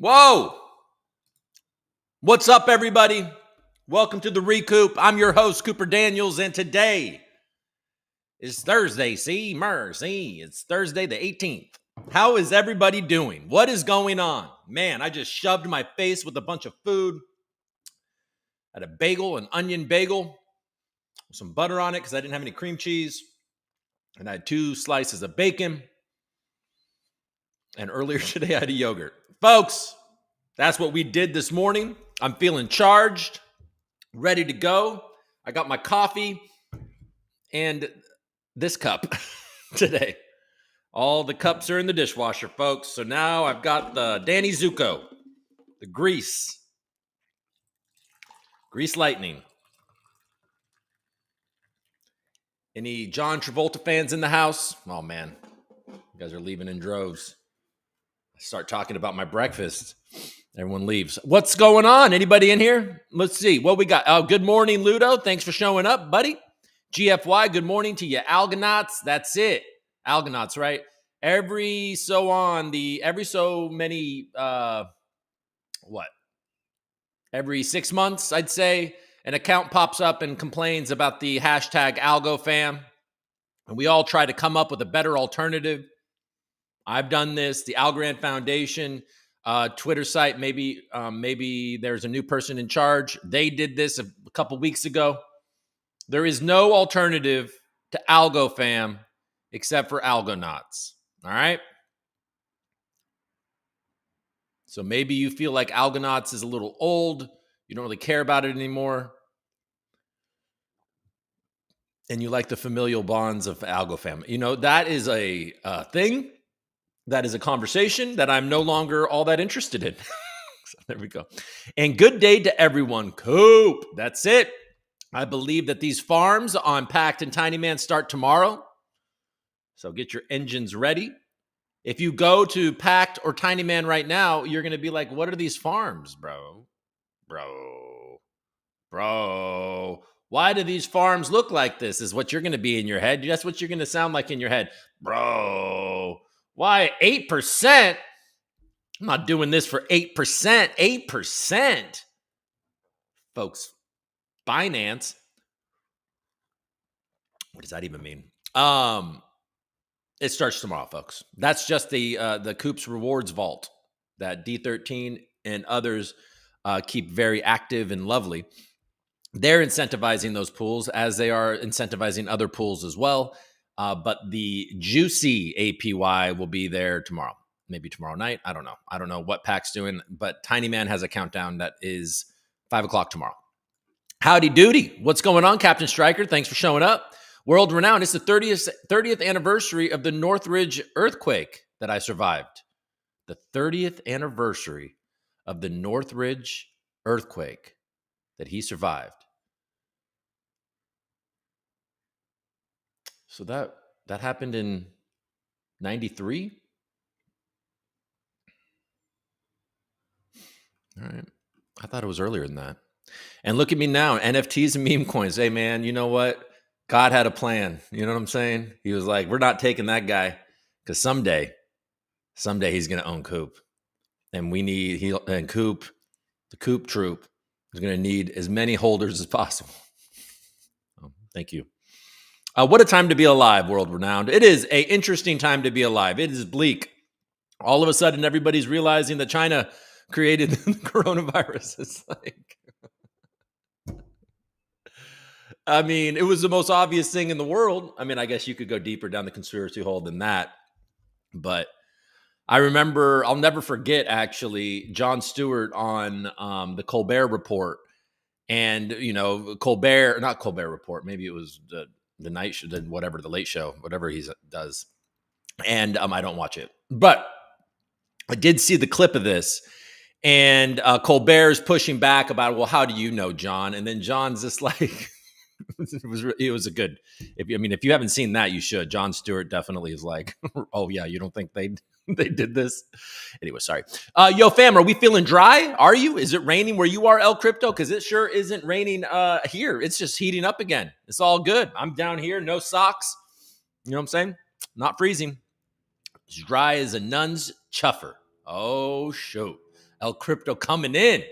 Whoa. What's up, everybody? Welcome to the ReCoop. I'm your host, Cooper Daniels, and today is Thursday. It's Thursday the 18th. How is everybody doing? What is going on? Man, I just shoved my face with a bunch of food. I had a bagel, an onion bagel, with some butter on it because I didn't have any cream cheese. And I had 2 slices of bacon. And earlier today, I had a yogurt. Folks, that's what we did this morning. I'm feeling charged, ready to go. I got my coffee and this cup today. All the cups are in the dishwasher, folks. So now I've got the Danny Zuko, the Grease Lightning. Any John Travolta fans in the house? Oh, man. You guys are leaving in droves. I start talking about my breakfast. Everyone leaves. What's going on? Anybody in here? Let's see. What we got? Oh, good morning, Ludo. Thanks for showing up, buddy. GFY, good morning to you. Algonauts, that's it. Algonauts, right? Every so many, every 6 months, I'd say, an account pops up and complains about the hashtag AlgoFam. And we all try to come up with a better alternative. I've done this. The Algorand Foundation Twitter site, maybe there's a new person in charge. They did this a couple weeks ago. There is no alternative to AlgoFam except for Algonauts. All right? So maybe you feel like Algonauts is a little old. You don't really care about it anymore. And you like the familial bonds of AlgoFam. You know, that is a thing. That is a conversation that I'm no longer all that interested in. So there we go. And good day to everyone. Coop. That's it. I believe that these farms on Pact and Tiny Man start tomorrow. So get your engines ready. If you go to Pact or Tiny Man right now, you're going to be like, what are these farms, bro? Why do these farms look like this? Is what you're going to be in your head. That's what you're going to sound like in your head. Bro, why 8%? I'm not doing this for 8%. 8%. Folks, Binance. What does that even mean? It starts tomorrow, folks. That's just the Coop's Rewards Vault that D13 and others keep very active and lovely. They're incentivizing those pools as they are incentivizing other pools as well. But the juicy APY will be there tomorrow, maybe tomorrow night. I don't know. I don't know what Pact's doing, but Tiny Man has a countdown that is 5 o'clock tomorrow. Howdy doody. What's going on, Captain Stryker? Thanks for showing up. World renowned. It's the 30th anniversary of the Northridge earthquake that I survived. The 30th anniversary of the Northridge earthquake that he survived. So that happened in 93? All right. I thought it was earlier than that. And look at me now, NFTs and meme coins. Hey, man, you know what? God had a plan. You know what I'm saying? He was like, we're not taking that guy because someday he's going to own Coop. And Coop, the Coop troop, is going to need as many holders as possible. Oh, thank you. What a time to be alive, world renowned. It is an interesting time to be alive. It is bleak. All of a sudden, everybody's realizing that China created the coronavirus. It's like, I mean, it was the most obvious thing in the world. I mean, I guess you could go deeper down the conspiracy hole than that. But I remember, I'll never forget, actually, Jon Stewart on the Colbert Report. And, you know, not Colbert Report, maybe it was the night show, whatever, the late show, whatever he does. And I don't watch it. But I did see the clip of this. And Colbert's pushing back about, well, how do you know, John? And then John's just like... It was a good. If you haven't seen that, you should. Jon Stewart definitely is like, oh yeah, you don't think they They did this. Anyway, sorry. Yo, fam, are we feeling dry? Are you? Is it raining where you are, El Crypto? Because it sure isn't raining here. It's just heating up again. It's all good. I'm down here, no socks. You know what I'm saying? Not freezing. As dry as a nun's chuffer. Oh, shoot. El Crypto coming in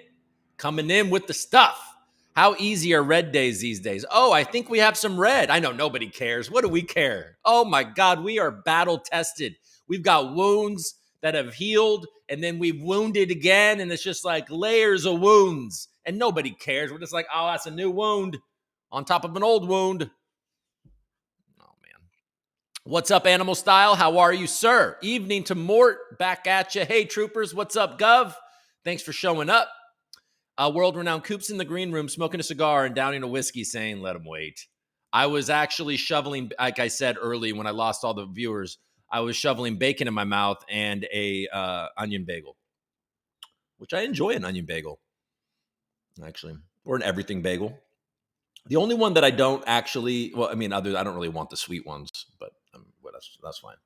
with the stuff. How easy are red days these days? Oh, I think we have some red. I know nobody cares. What do we care? Oh my God, we are battle tested. We've got wounds that have healed, and then we've wounded again, and it's just like layers of wounds, and nobody cares. We're just like, oh, that's a new wound on top of an old wound. Oh man. What's up, Animal Style? How are you, sir? Evening to Mort, back at you. Hey, troopers, what's up, Gov? Thanks for showing up. World-renowned Coops in the green room, smoking a cigar and downing a whiskey, saying, let him wait. I was actually shoveling, like I said early when I lost all the viewers, I was shoveling bacon in my mouth and a onion bagel, which I enjoy an onion bagel, actually, or an everything bagel. The only one that I don't actually, well, I mean, I don't really want the sweet ones, but that's fine.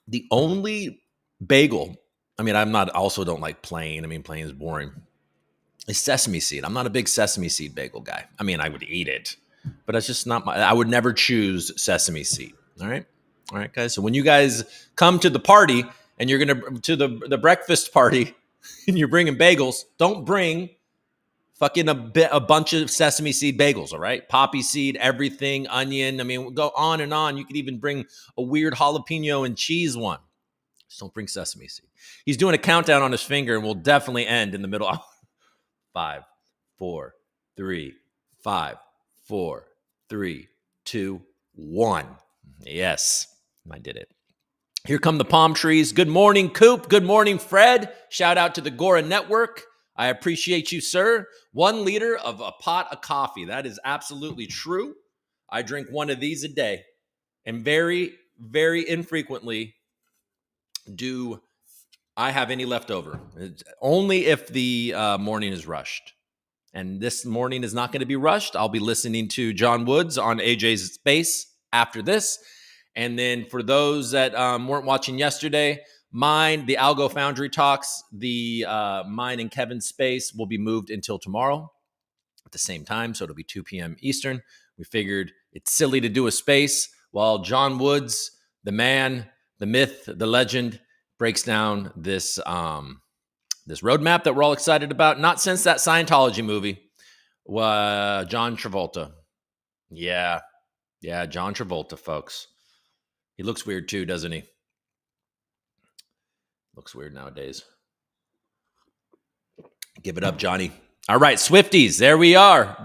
The only bagel, I mean, also don't like plain. I mean, plain is boring. It's sesame seed. I'm not a big sesame seed bagel guy. I mean, I would eat it, but it's just not I would never choose sesame seed. All right, guys. So when you guys come to the party and you're to the breakfast party and you're bringing bagels, don't bring fucking a bunch of sesame seed bagels. All right, poppy seed, everything, onion. I mean, we'll go on and on. You could even bring a weird jalapeno and cheese one. Just don't bring sesame seed. He's doing a countdown on his finger and will definitely end in the middle. 5, 4, 3, 5, 4, 3, 2, 1. Yes, I did it. Here come the palm trees. Good morning, Coop. Good morning, Fred. Shout out to the GORA Network. I appreciate you, sir. 1 liter of a pot of coffee. That is absolutely true. I drink one of these a day. And very, very infrequently do I have any left over. It's only if the morning is rushed. And this morning is not going to be rushed. I'll be listening to John Woods on AJ's Space after this. And then for those that weren't watching yesterday, the Algo Foundry talks, mine and Kevin's space will be moved until tomorrow at the same time. So it'll be 2 p.m. Eastern. We figured it's silly to do a space while John Woods, the man, the myth, the legend, breaks down this roadmap that we're all excited about. Not since that Scientology movie. John Travolta. Yeah, John Travolta, folks. He looks weird too, doesn't he? Looks weird nowadays. Give it up, Johnny. All right, Swifties. There we are.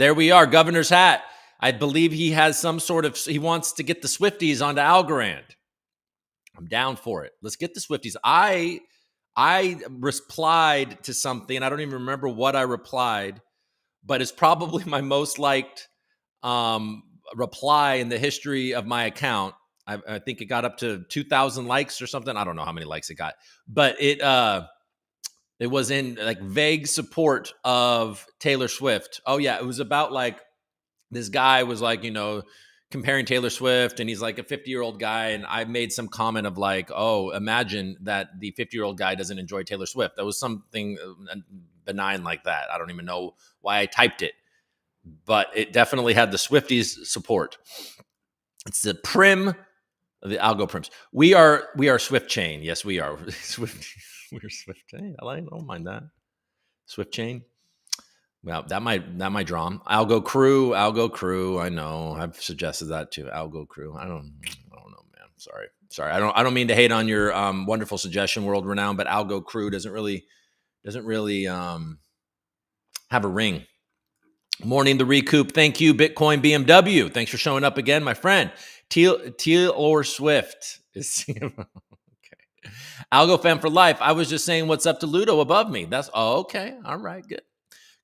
Governor's hat. I believe he has he wants to get the Swifties onto Algorand. I'm down for it. Let's get the Swifties. I replied to something, and I don't even remember what I replied, but it's probably my most liked reply in the history of my account. I think it got up to 2,000 likes or something. I don't know how many likes it got, but it was in like vague support of Taylor Swift. Oh yeah, it was about like this guy was like, comparing Taylor Swift, and he's like a 50-year-old guy, and I made some comment of like, oh, imagine that the 50-year-old guy doesn't enjoy Taylor Swift. That was something benign like that. I don't even know why I typed it, but it definitely had the Swifties support. It's the prim, the algo prims. We are Swift Chain. Yes, we are. We're Swift Chain. I don't mind that. Swift Chain. Well, that might draw him. Algo Crew. I know. I've suggested that too. Algo Crew. I don't know, man. Sorry. I don't mean to hate on your wonderful suggestion, world renowned, but Algo Crew doesn't really have a ring. Morning, the ReCoop. Thank you, Bitcoin BMW. Thanks for showing up again, my friend. Teal or Swift is okay. Algo Fam for life. I was just saying what's up to Ludo above me. Okay. All right, good.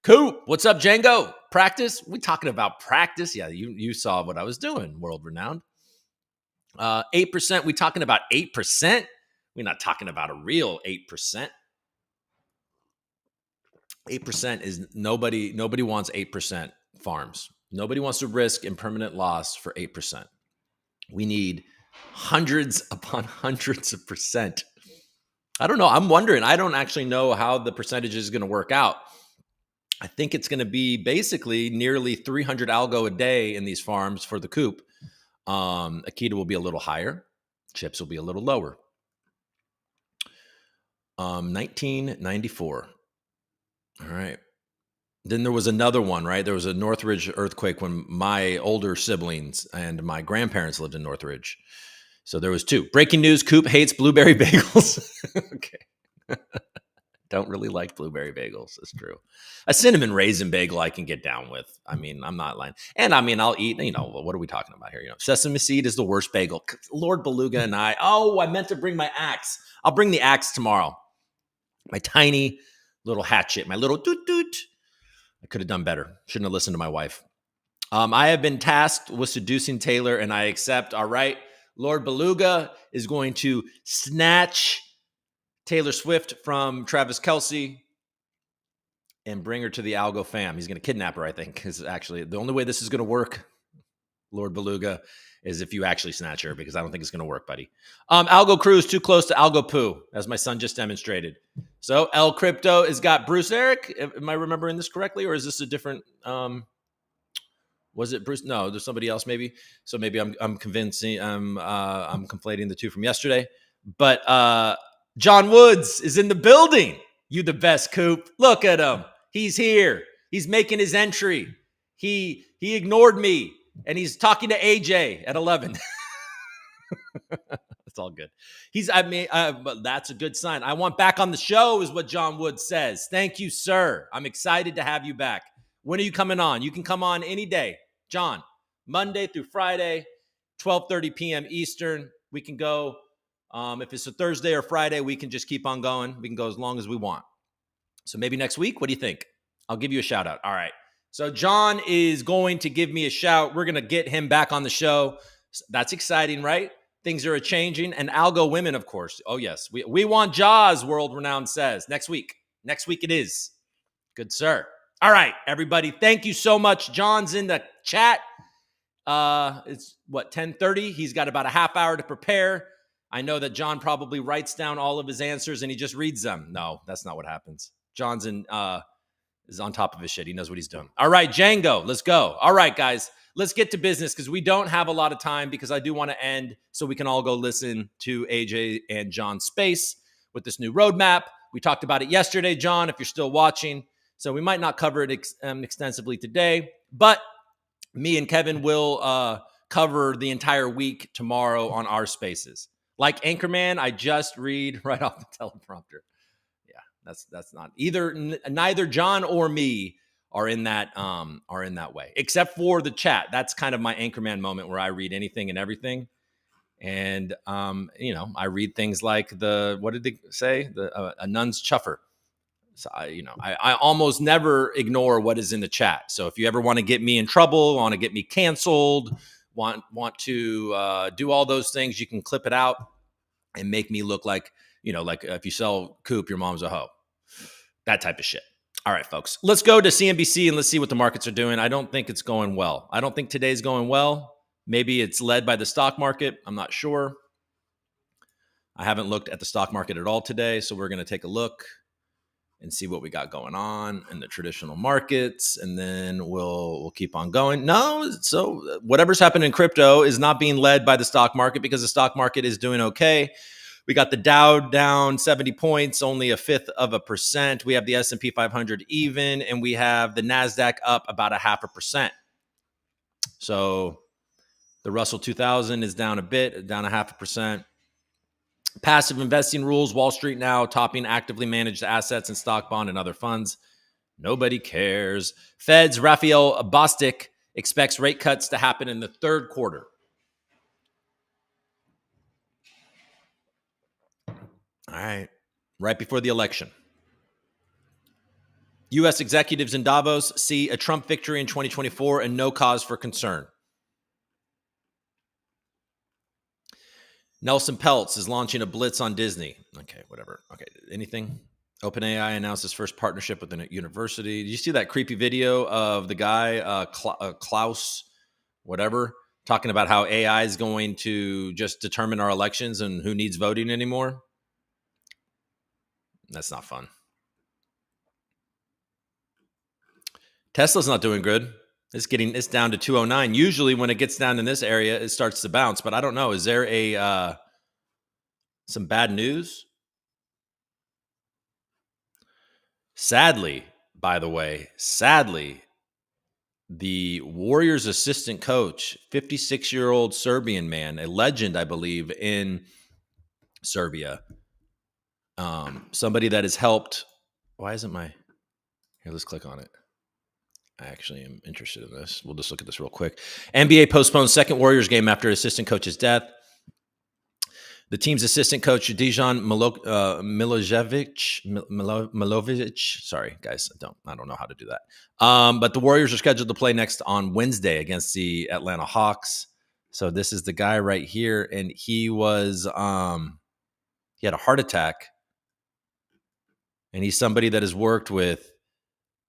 Cool. What's up, Django? Practice? We talking about practice? Yeah, you saw what I was doing, world renowned. 8%. We talking about 8%? We're not talking about a real 8%. 8% is nobody wants 8% farms. Nobody wants to risk impermanent loss for 8%. We need hundreds upon hundreds of percent. I don't know. I'm wondering. I don't actually know how the percentage is going to work out. I think it's going to be basically nearly 300 algo a day in these farms for the coop. Akita will be a little higher. Chips will be a little lower. 1994. All right. Then there was another one, right? There was a Northridge earthquake when my older siblings and my grandparents lived in Northridge. So there was two. Breaking news, Coop hates blueberry bagels. Okay. Don't really like blueberry bagels. That's true. A cinnamon raisin bagel I can get down with. I mean, I'm not lying. And I mean, I'll eat, what are we talking about here? Sesame seed is the worst bagel. Lord Beluga and I meant to bring my axe. I'll bring the axe tomorrow. My tiny little hatchet, my little doot doot. I could have done better. Shouldn't have listened to my wife. I have been tasked with seducing Taylor, and I accept. All right. Lord Beluga is going to snatch Taylor Swift from Travis Kelce and bring her to the Algo fam. He's going to kidnap her, I think, because actually the only way this is going to work, Lord Beluga, is if you actually snatch her, because I don't think it's going to work, buddy. Algo crew is too close to Algo poo, as my son just demonstrated. So El Crypto has got Bruce Eric. Am I remembering this correctly, or is this a different? Was it Bruce? No, there's somebody else maybe. So maybe I'm convincing. I'm conflating the two from yesterday. But John Woods is in the building. You the best, Coop. Look at him. He's here. He's making his entry. He ignored me, and he's talking to AJ at 11. It's all good. But that's a good sign. I want back on the show is what John Woods says. Thank you, sir. I'm excited to have you back. When are you coming on? You can come on any day. John, Monday through Friday, 12:30 p.m. Eastern. We can go. If it's a Thursday or Friday, we can just keep on going. We can go as long as we want. So maybe next week, what do you think? I'll give you a shout out. All right. So John is going to give me a shout. We're going to get him back on the show. That's exciting, right? Things are changing. And Algo women, of course. Oh, yes. We want Jaws, World Renowned says. Next week. Next week it is. Good, sir. All right, everybody. Thank you so much. John's in the chat. It's 10:30. He's got about a half hour to prepare. I know that John probably writes down all of his answers and he just reads them. No, that's not what happens. John's is on top of his shit. He knows what he's doing. All right, Django, let's go. All right, guys, let's get to business because we don't have a lot of time because I do want to end so we can all go listen to AJ and John's space with this new roadmap. We talked about it yesterday, John, if you're still watching. So we might not cover it extensively today, but me and Kevin will cover the entire week tomorrow on our spaces. Like Anchorman, I just read right off the teleprompter. Yeah, that's not neither John or me are in that way, except for the chat. That's kind of my Anchorman moment where I read anything and everything. And I read things like what did they say? A nun's chuffer. So I almost never ignore what is in the chat. So if you ever want to get me in trouble, want to get me canceled, want to do all those things, you can clip it out and make me look like if you sell Coop, your mom's a hoe. That type of shit. All right, folks, let's go to CNBC and let's see what the markets are doing. I don't think it's going well. I don't think today's going well. Maybe it's led by the stock market. I'm not sure. I haven't looked at the stock market at all today, so we're going to take a look and see what we got going on in the traditional markets, and then we'll keep on going. No, so whatever's happened in crypto is not being led by the stock market because the stock market is doing okay. We got the Dow down 70 points, only 0.5%. We have the S&P 500 even, and we have the NASDAQ up about 0.5%. So the Russell 2000 is down a bit, down 0.5%. Passive investing rules, Wall Street now topping actively managed assets and stock, bond, and other funds. Nobody cares. Fed's Raphael Bostic expects rate cuts to happen in the third quarter. All right. Right before the election. U.S. executives in Davos see a Trump victory in 2024 and no cause for concern. Nelson Peltz is launching a blitz on Disney. Okay, whatever. Okay, anything? OpenAI announced its first partnership with a university. Did you see that creepy video of the guy, Klaus, whatever, talking about how AI is going to just determine our elections and who needs voting anymore. That's not fun. Tesla's not doing good. It's down to 209. Usually when it gets down in this area, it starts to bounce, but I don't know. Is there a some bad news? Sadly, by the way, the Warriors assistant coach, 56-year-old Serbian man, a legend, I believe, in Serbia. Somebody that has helped. Why isn't my here? Let's click on it. I actually am interested in this. We'll just look at this real quick. NBA postpones second Warriors game after assistant coach's death. The team's assistant coach, Dejan Milojevic. Sorry, guys, I don't know how to do that. But the Warriors are scheduled to play next on Wednesday against the Atlanta Hawks. So this is the guy right here, and he was he had a heart attack, and he's somebody that has worked with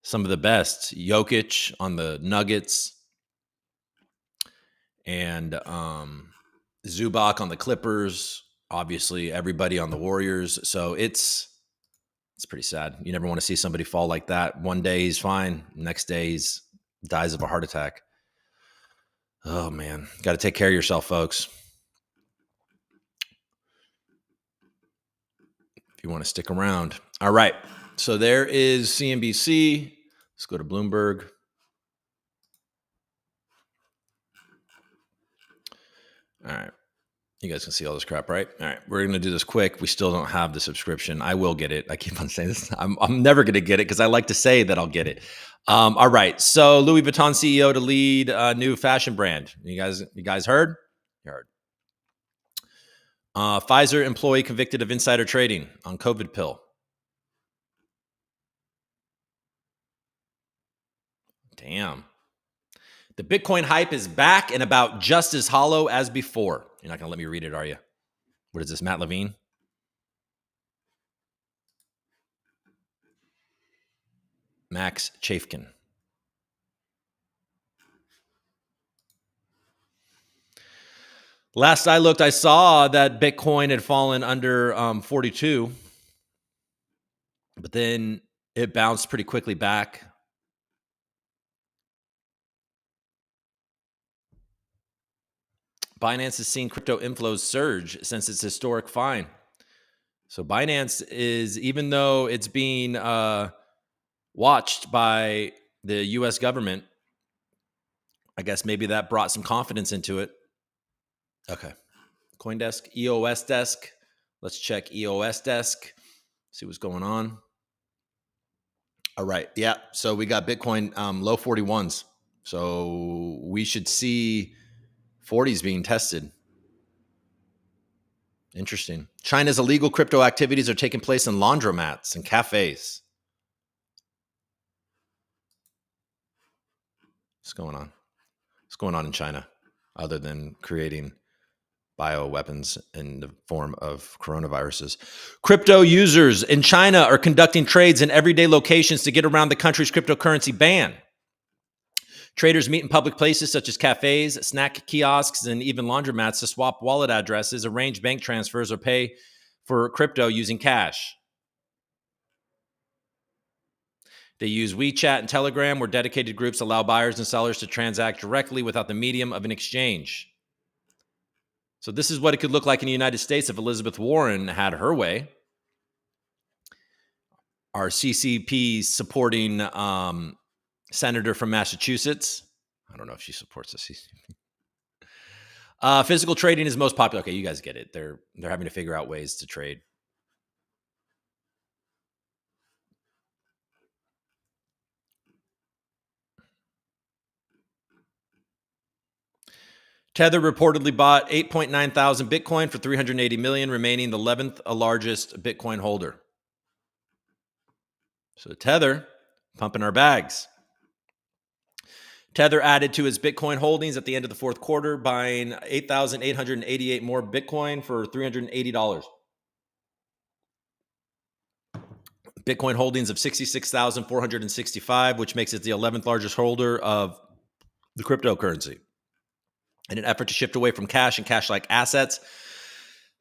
some of the best. Jokic on the Nuggets, and Zubac on the Clippers. Obviously, everybody on the Warriors. So it's pretty sad. You never want to see somebody fall like that. One day he's fine. Next day he's dies of a heart attack. Oh, man. Got to take care of yourself, folks. If you want to stick around. All right. So there is CNBC. Let's go to Bloomberg. All right. You guys can see all this crap, right? All right, we're going to do this quick. We still don't have the subscription. I will get it. I keep on saying this. I'm never going to get it because I like to say that I'll get it. All right, so Louis Vuitton CEO to lead a new fashion brand. You guys heard? You heard. Pfizer employee convicted of insider trading on COVID pill. Damn. The Bitcoin hype is back and about just as hollow as before. You're not going to let me read it, are you? What is this, Matt Levine? Max Chafkin. Last I looked, I saw that Bitcoin had fallen under 42, but then it bounced pretty quickly back. Binance has seen crypto inflows surge since its historic fine. So Binance is, even though it's being watched by the U.S. government, I guess maybe that brought some confidence into it. Okay. CoinDesk, EOS Desk. Let's check EOS Desk, see what's going on. All right. Yeah. So we got Bitcoin low 41s. So we should see 40s being tested. Interesting. China's illegal crypto activities are taking place in laundromats and cafes. What's going on? What's going on in China other than creating bioweapons in the form of coronaviruses? Crypto users in China are conducting trades in everyday locations to get around the country's cryptocurrency ban. Traders meet in public places such as cafes, snack kiosks, and even laundromats to swap wallet addresses, arrange bank transfers, or pay for crypto using cash. They use WeChat and Telegram, where dedicated groups allow buyers and sellers to transact directly without the medium of an exchange. So this is what it could look like in the United States if Elizabeth Warren had her way. Our CCP supporting senator from Massachusetts. I don't know if she supports the CCP. Physical trading is most popular. Okay, you guys get it. They're having to figure out ways to trade. Tether reportedly bought 8.9 thousand Bitcoin for $380 million, remaining the 11th largest Bitcoin holder. So Tether pumping our bags. Tether added to its Bitcoin holdings at the end of the fourth quarter, buying 8,888 more Bitcoin for $380. Bitcoin holdings of 66,465, which makes it the 11th largest holder of the cryptocurrency. In an effort to shift away from cash and cash-like assets,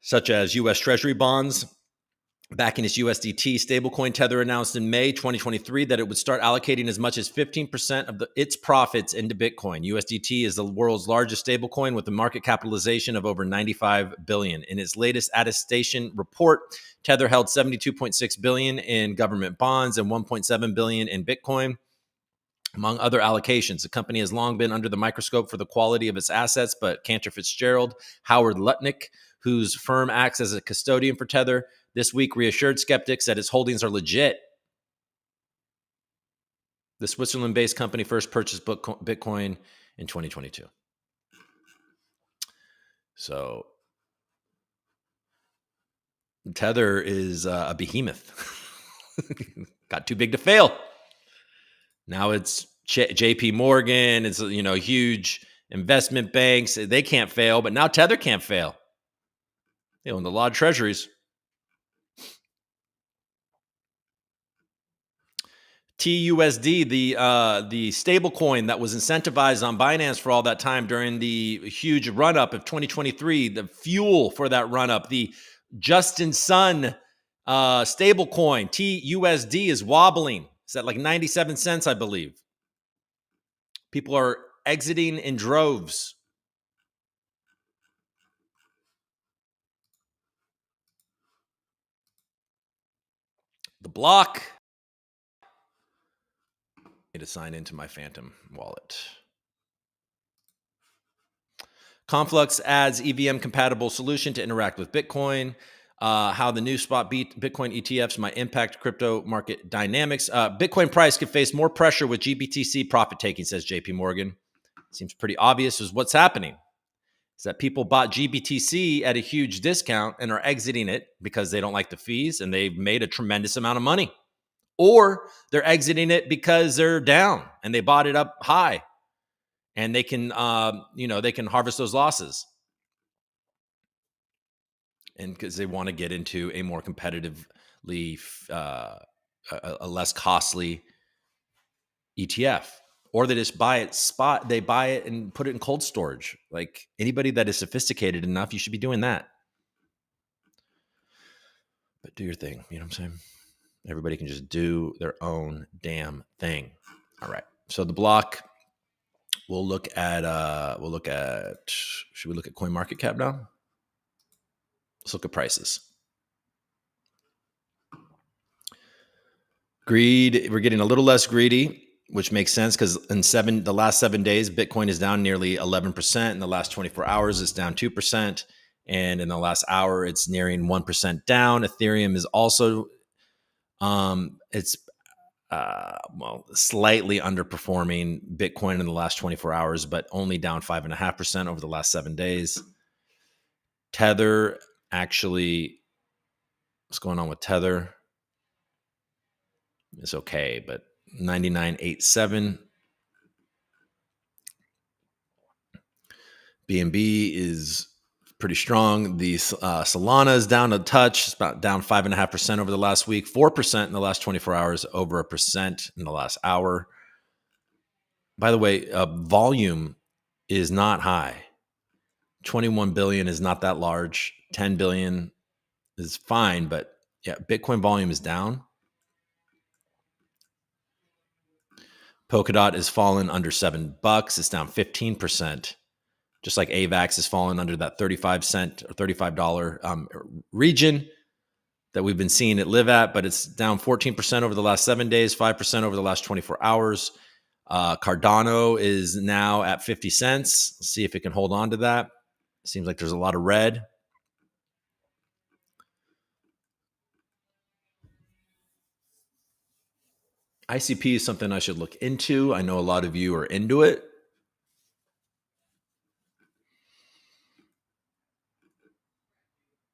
such as U.S. Treasury bonds, backing its USDT stablecoin, Tether announced in May 2023 that it would start allocating as much as 15% of its profits into Bitcoin. USDT is the world's largest stablecoin with a market capitalization of over $95 billion. In its latest attestation report, Tether held $72.6 billion in government bonds and $1.7 billion in Bitcoin. Among other allocations, the company has long been under the microscope for the quality of its assets, but Cantor Fitzgerald, Howard Lutnick, whose firm acts as a custodian for Tether, this week reassured skeptics that its holdings are legit. The Switzerland-based company first purchased Bitcoin in 2022. So Tether is a behemoth. Got too big to fail. Now it's JP Morgan. It's, huge investment banks. They can't fail, but now Tether can't fail. They own a lot of treasuries. TUSD, the stable coin that was incentivized on Binance for all that time during the huge run-up of 2023, the fuel for that run-up, the Justin Sun stable coin, TUSD, is wobbling. It's at like 97 cents, I believe. People are exiting in droves. The block. I need to sign into my Phantom wallet. Conflux adds EVM-compatible solution to interact with Bitcoin. How the new spot Bitcoin ETFs might impact crypto market dynamics. Bitcoin price could face more pressure with GBTC profit taking, says JP Morgan. Seems pretty obvious is what's happening. Is that people bought GBTC at a huge discount and are exiting it because they don't like the fees and they've made a tremendous amount of money. Or they're exiting it because they're down and they bought it up high and they can, they can harvest those losses. And because they want to get into a more competitively, a less costly ETF, or they just buy it spot. They buy it and put it in cold storage. Like anybody that is sophisticated enough, you should be doing that. But do your thing. You know what I'm saying? Everybody can just do their own damn thing. All right. So the block. We'll look at. Should we look at CoinMarketCap now? Let's look at prices. Greed, we're getting a little less greedy, which makes sense because in the last 7 days, Bitcoin is down nearly 11%. In the last 24 hours, it's down 2%. And in the last hour, it's nearing 1% down. Ethereum is also, slightly underperforming Bitcoin in the last 24 hours, but only down 5.5% over the last 7 days. Tether, actually, what's going on with Tether? It's okay, but 99.87. BNB is pretty strong. The Solana is down a touch. It's about down 5.5% over the last week, 4% in the last 24 hours, over 1% in the last hour. By the way, volume is not high. 21 billion is not that large. 10 billion is fine, but yeah, Bitcoin volume is down. Polkadot is fallen under $7. It's down 15%. Just like AVAX has fallen under that 35-cent or $35 region that we've been seeing it live at, but it's down 14% over the last 7 days, 5% over the last 24 hours. Cardano is now at 50 cents. Let's see if it can hold on to that. Seems like there's a lot of red. ICP is something I should look into. I know a lot of you are into it.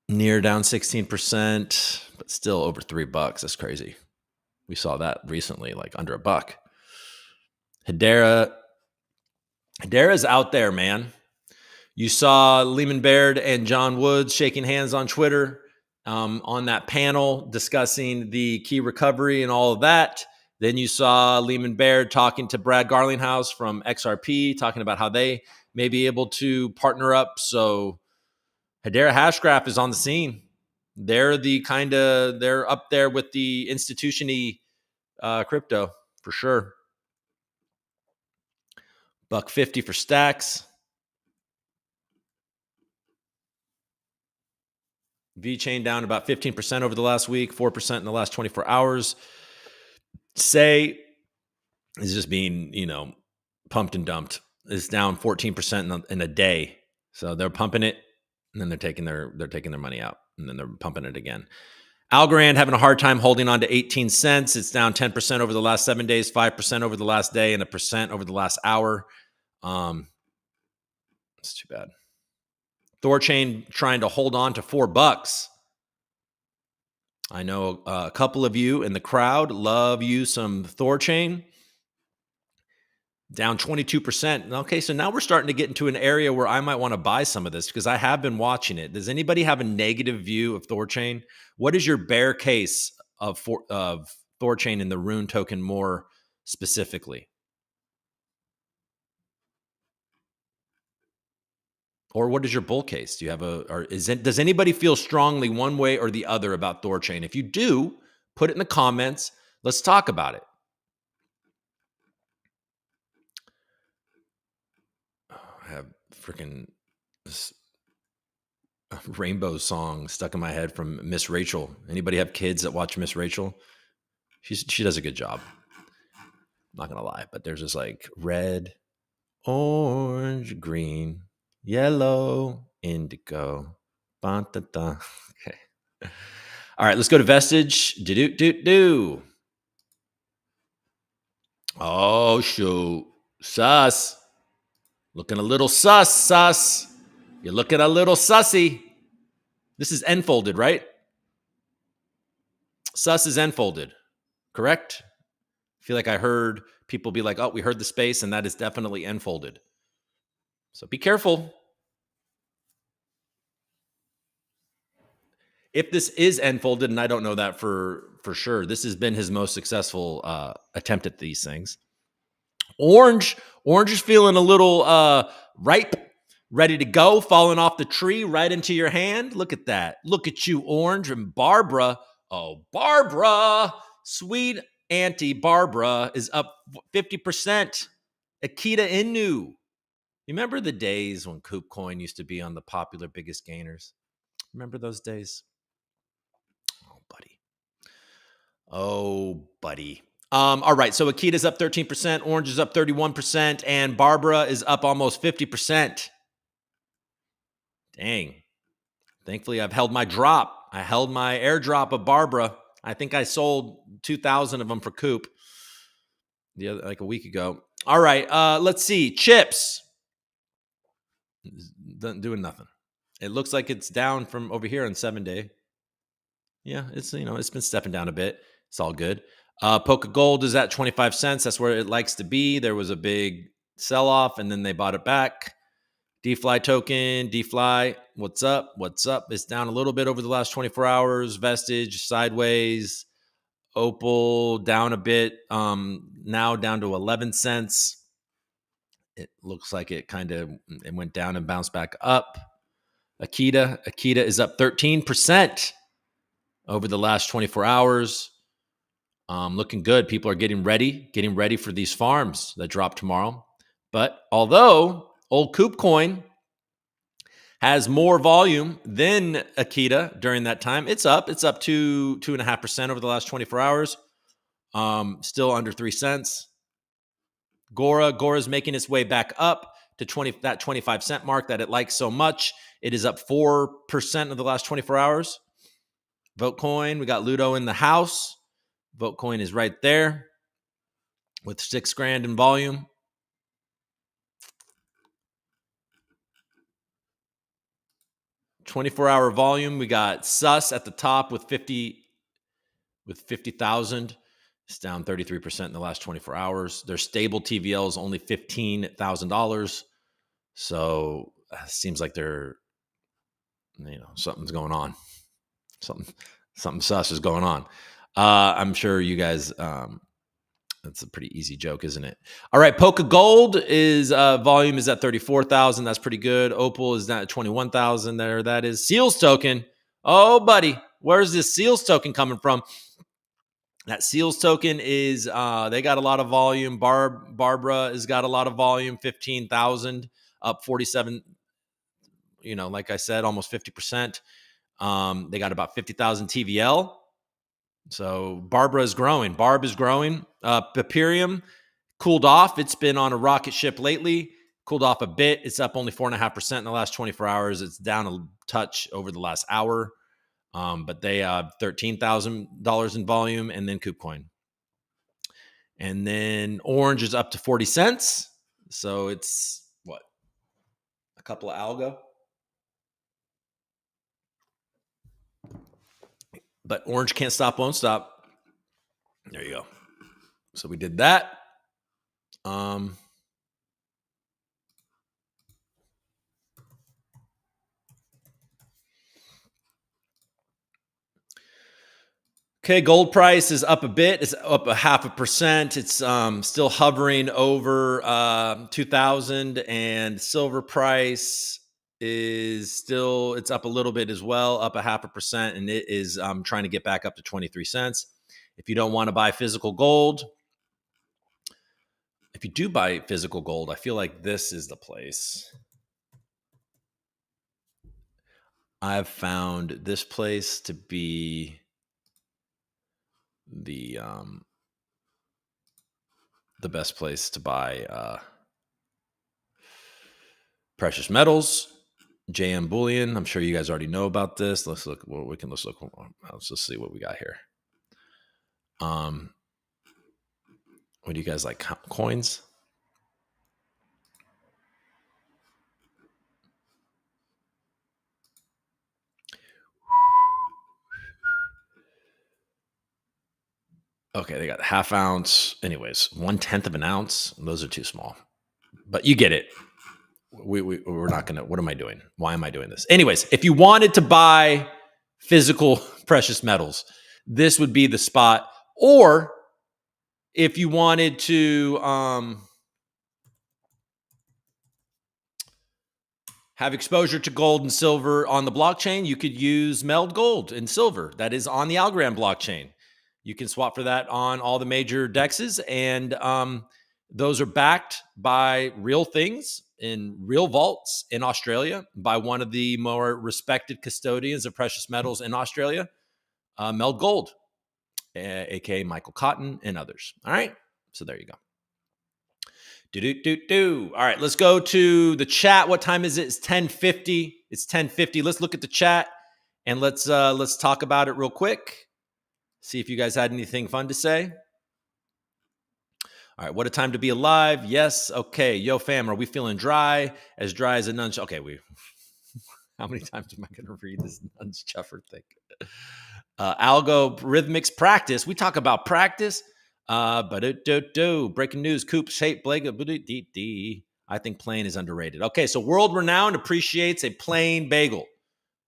Near down 16%, but still over $3. That's crazy. We saw that recently, like under $1. Hedera is out there, man. You saw Lehman Baird and John Woods shaking hands on Twitter on that panel discussing the key recovery and all of that. Then you saw Lehman Baird talking to Brad Garlinghouse from XRP, talking about how they may be able to partner up. So Hedera Hashgraph is on the scene. They're they're up there with the institution-y crypto for sure. $1.50 for stacks. VeChain down about 15% over the last week, 4% in the last 24 hours. Say is just being, pumped and dumped. It's down 14% in a day. So they're pumping it, and then they're taking their money out, and then they're pumping it again. Algorand having a hard time holding on to 18 cents. It's down 10% over the last 7 days, 5% over the last day, and 1% over the last hour. It's too bad. Thorchain trying to hold on to $4. I know a couple of you in the crowd love you some Thorchain. Down 22%. Okay, so now we're starting to get into an area where I might want to buy some of this because I have been watching it. Does anybody have a negative view of Thorchain? What is your bear case of Thorchain in the Rune token more specifically? Or what is your bull case? Do you have does anybody feel strongly one way or the other about Thorchain? If you do, put it in the comments. Let's talk about it. I have freaking rainbow song stuck in my head from Miss Rachel. Anybody have kids that watch Miss Rachel? She does a good job. I'm not gonna lie, but there's this like red, orange, green, yellow, indigo. Okay. All right, let's go to Vestige. Do. Oh, shoot. Sus. Looking a little sus. You're looking a little sussy. This is enfolded, right? Sus is enfolded, correct? I feel like I heard people be like, oh, we heard the space, and that is definitely enfolded. So be careful. If this is enfolded, and I don't know that for sure, this has been his most successful attempt at these things. Orange is feeling a little ripe, ready to go, falling off the tree right into your hand. Look at that. Look at you, Orange. And Barbara, sweet Auntie Barbara is up 50%. Akita Inu. Remember the days when KubeCoin used to be on the popular biggest gainers? Remember those days? Oh, buddy. All right, so Akita's up 13%, Orange is up 31%, and Barbara is up almost 50%. Dang. Thankfully, I've held my drop. I held my airdrop of Barbara. I think I sold 2,000 of them for Coop like a week ago. All right, let's see. Chips. Doing nothing. It looks like it's down from over here on 7-day. Yeah, it's been stepping down a bit. It's all good. Polka Gold is at 25 cents. That's where it likes to be. There was a big sell-off, and then they bought it back. DFly token, DFly, what's up? It's down a little bit over the last 24 hours. Vestige, sideways. Opal, down a bit. Now down to 11 cents. It looks like it went down and bounced back up. Akita is up 13% over the last 24 hours. Looking good. People are getting ready for these farms that drop tomorrow. But although old KubeCoin has more volume than Akita during that time, it's up to 2.5% over the last 24 hours. Still under 3 cents. GORA is making its way back up to that 25 cent mark that it likes so much. It is up 4% of the last 24 hours. Votecoin, we got Ludo in the house. Votecoin is right there with $6,000 in volume. $24-hour volume. We got Sus at the top with 50,000. It's down 33% in the last 24 hours. Their stable TVL is only $15,000. So it seems like something's going on. Something sus is going on. I'm sure you guys That's a pretty easy joke, isn't it? All right, Polka Gold is volume is at 34,000. That's pretty good. Opal is down at 21,000. There, that is. Seals token. Oh, buddy, where's this Seals token coming from? That Seals token is they got a lot of volume. Barbara has got a lot of volume. 15,000, up 47. You know, like I said, almost 50%. They got about 50,000 TVL. So Barbara is growing. Barb is growing. Papirium cooled off. It's been on a rocket ship lately. Cooled off a bit. It's up only 4.5% in the last 24 hours. It's down a touch over the last hour. But they have $13,000 in volume, and then KubeCoin. And then Orange is up to 40 cents. So it's what? A couple of algo. But Orange can't stop, won't stop. There you go. So we did that. Okay, gold price is up a bit. It's up 0.5%. It's still hovering over 2,000, and silver price is still, it's up a little bit as well, up 0.5%, and it is trying to get back up to 23 cents. If you don't want to buy physical gold, if you do buy physical gold, I feel like this is the place. I've found this place to be the best place to buy precious metals. JM Bullion. I'm sure you guys already know about this. Let's look. Well, let's look. Let's just see what we got here. What do you guys like? Coins? Okay, they got half ounce. Anyways, 1/10 of an ounce. Those are too small, but you get it. We're not gonna. What am I doing? Why am I doing this? Anyways, if you wanted to buy physical precious metals, this would be the spot. Or if you wanted to have exposure to gold and silver on the blockchain, you could use meld gold and silver that is on the Algorand blockchain. You can swap for that on all the major dexes, and those are backed by real things in real vaults in Australia by one of the more respected custodians of precious metals in Australia, Meld Gold, aka Michael Cotton and others. All right, so there you go. All right, let's go to the chat. What time is it? It's 10:50. It's 10:50. Let's look at the chat and let's talk about it real quick. See if you guys had anything fun to say. All right, what a time to be alive. Yes. Okay. Yo, fam, are we feeling dry? As dry as a nunch. Okay, how many times am I going to read this nunch chuffer thing? Algo rhythmics practice. We talk about practice. Breaking news. Coop shape Blake. I think plain is underrated. Okay, so world renowned appreciates a plain bagel.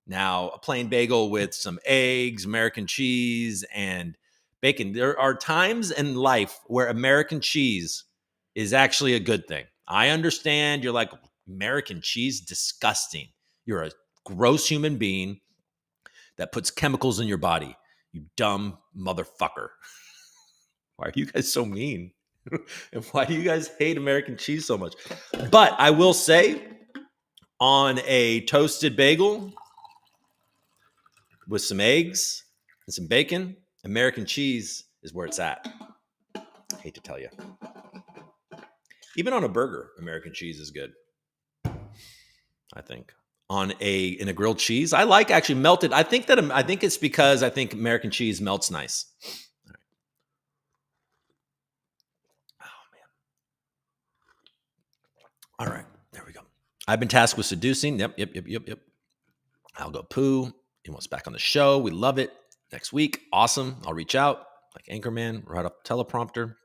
Now, a plain bagel with some eggs, American cheese, and bacon. There are times in life where American cheese is actually a good thing. I understand you're like, American cheese, disgusting. You're a gross human being that puts chemicals in your body. You dumb motherfucker. Why are you guys so mean? And why do you guys hate American cheese so much? But I will say, on a toasted bagel with some eggs and some bacon, American cheese is where it's at. I hate to tell you. Even on a burger, American cheese is good. I think in a grilled cheese, I like actually melted. I think it's because I think American cheese melts nice. All right, there we go. I've been tasked with seducing. Yep. I'll go poo. He wants back on the show. We love it. Next week, awesome. I'll reach out like Anchorman right off the teleprompter.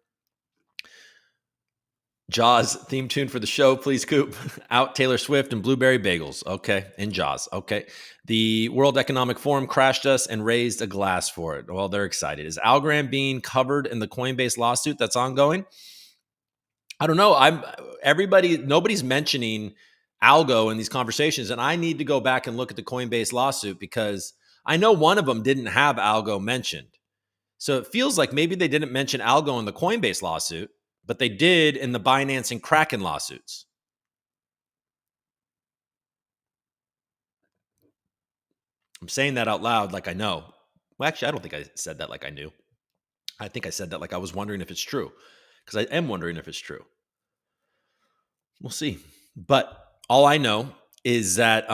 Jaws theme tune for the show, please, Coop. Out Taylor Swift and blueberry bagels. Okay. And Jaws. Okay. The World Economic Forum crashed us and raised a glass for it. Well, they're excited. Is Algorand being covered in the Coinbase lawsuit that's ongoing? I don't know. Nobody's mentioning algo in these conversations, and I need to go back and look at the Coinbase lawsuit because I know one of them didn't have algo mentioned. So it feels like maybe they didn't mention algo in the Coinbase lawsuit, but they did in the Binance and Kraken lawsuits. I'm saying that out loud like I know. Well, actually, I don't think I said that like I knew. I think I said that like I was wondering if it's true because I am wondering if it's true. We'll see. But all I know is that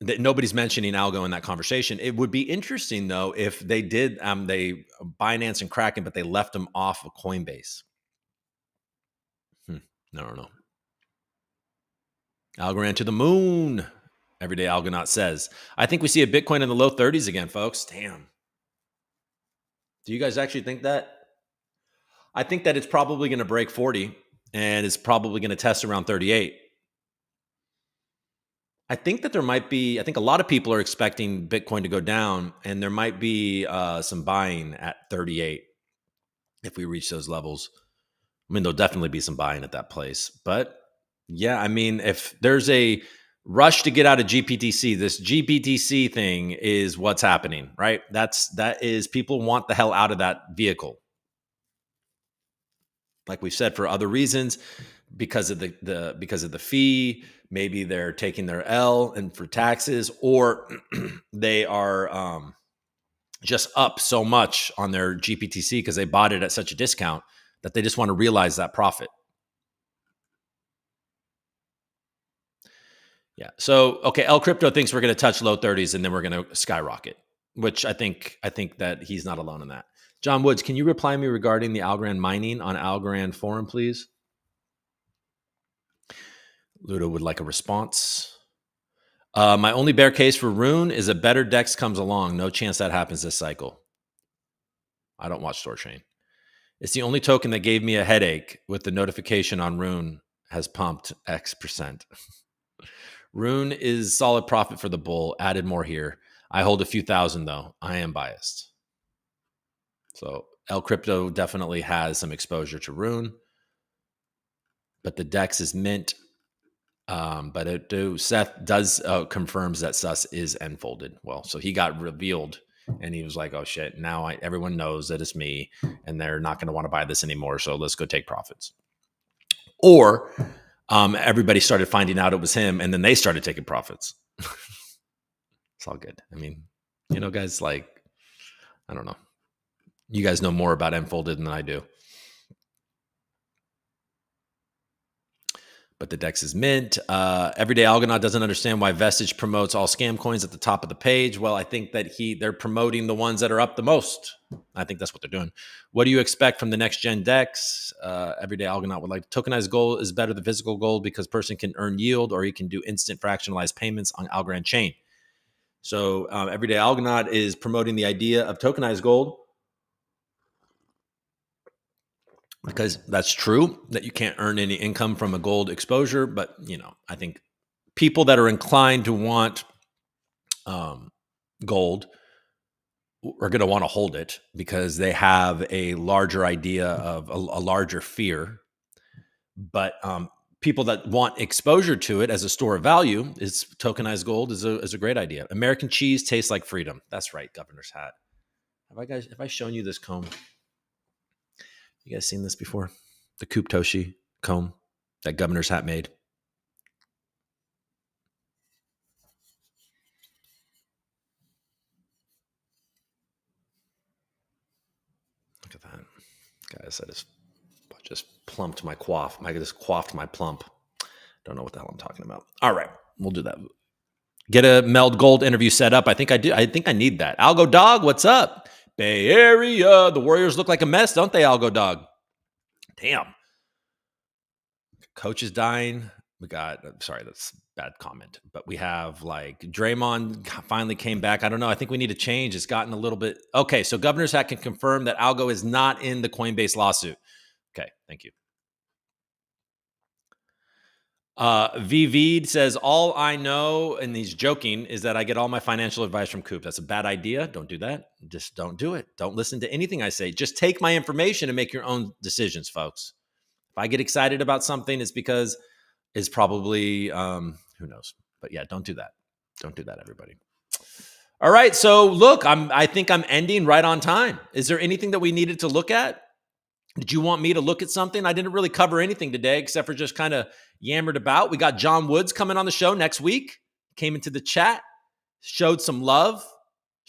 nobody's mentioning algo in that conversation. It would be interesting though if they did they Binance and Kraken, but they left them off of Coinbase. I don't know. Algorand to the moon. Everyday Algonaut says. I think we see a Bitcoin in the low 30s again, folks. Damn. Do you guys actually think that? I think that it's probably going to break 40 and it's probably going to test around 38. I think that I think a lot of people are expecting Bitcoin to go down and there might be some buying at 38 if we reach those levels. I mean, there'll definitely be some buying at that place. But yeah, I mean, if there's a rush to get out of GPTC, this GPTC thing is what's happening, right? That is people want the hell out of that vehicle. Like we said, for other reasons, because of the fee, maybe they're taking their L and for taxes, or they are just up so much on their GPTC because they bought it at such a discount that they just want to realize that profit. Yeah. So okay, El Crypto thinks we're going to touch low 30s and then we're going to skyrocket, which I think that he's not alone in that. John Woods, can you reply me regarding the Algorand mining on Algorand forum, please? Ludo would like a response. My only bear case for Rune is a better DEX comes along. No chance that happens this cycle. I don't watch Thorchain. It's the only token that gave me a headache with the notification on Rune has pumped X%. Rune is solid profit for the bull. Added more here. I hold a few thousand though. I am biased. So El Crypto definitely has some exposure to Rune, but the DEX is mint. But Seth does confirms that Sus is enfolded. Well, so he got revealed and he was like, oh shit, now everyone knows that it's me and they're not going to want to buy this anymore. So let's go take profits. Or everybody started finding out it was him and then they started taking profits. It's all good. I mean, guys, like, I don't know. You guys know more about enfolded than I do. But the DEX is mint. Everyday Algonaut doesn't understand why Vestige promotes all scam coins at the top of the page. Well, I think that they're promoting the ones that are up the most. I think that's what they're doing. What do you expect from the next gen DEX? Everyday Algonaut would like tokenized gold is better than physical gold because person can earn yield or he can do instant fractionalized payments on Algorand chain. So Everyday Algonaut is promoting the idea of tokenized gold, because that's true that you can't earn any income from a gold exposure. But, I think people that are inclined to want gold are going to want to hold it because they have a larger idea of a larger fear. But people that want exposure to it as a store of value, is tokenized gold is a great idea. American cheese tastes like freedom. That's right, Governor's hat. Have I shown you this comb? You guys seen this before? The Coop Toshi comb that Governor's hat made. Look at that. Guys, I just plumped my quaff. I just quaffed my plump. Don't know what the hell I'm talking about. All right, we'll do that. Get a Meld Gold interview set up. I think I do. I think I need that. Algo Dog, what's up? Bay Area. The Warriors look like a mess, don't they, Algo Dog? Damn. Coach is dying. We got, sorry, that's a bad comment, but we have like Draymond finally came back. I don't know. I think we need a change. It's gotten a little bit. Okay. So Governor's Hat can confirm that Algo is not in the Coinbase lawsuit. Okay. Thank you. VV says, all I know, and he's joking, is that I get all my financial advice from Coop. That's a bad idea. Don't do that. Just don't do it. Don't listen to anything I say. Just take my information and make your own decisions, folks. If I get excited about something, it's because it's probably, who knows? But yeah, don't do that. Don't do that, everybody. All right. So look, I think I'm ending right on time. Is there anything that we needed to look at? Did you want me to look at something? I didn't really cover anything today except for just kind of yammered about. We got John Woods coming on the show next week. Came into the chat, showed some love.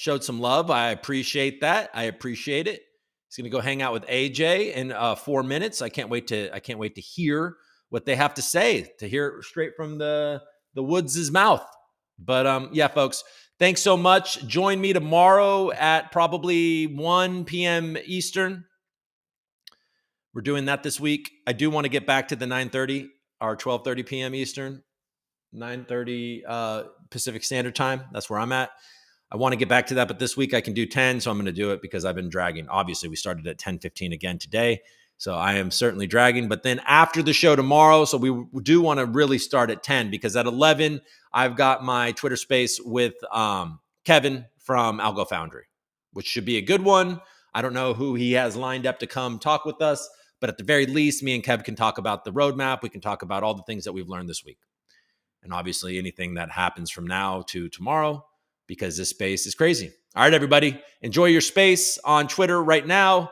I appreciate that. I appreciate it. He's going to go hang out with AJ in 4 minutes. I can't wait to hear what they have to say, to hear straight from the Woods' mouth. But yeah, folks, thanks so much. Join me tomorrow at probably 1 p.m. Eastern. We're doing that this week. I do want to get back to the 9:30 or 12:30 p.m. Eastern, 9:30 Pacific Standard Time. That's where I'm at. I want to get back to that, but this week I can do 10, so I'm going to do it because I've been dragging. Obviously, we started at 10:15 again today, so I am certainly dragging. But then after the show tomorrow, so we do want to really start at 10 because at 11, I've got my Twitter space with Kevin from Algo Foundry, which should be a good one. I don't know who he has lined up to come talk with us, but at the very least, me and Kev can talk about the roadmap. We can talk about all the things that we've learned this week. And obviously anything that happens from now to tomorrow, because this space is crazy. All right, everybody, enjoy your space on Twitter right now.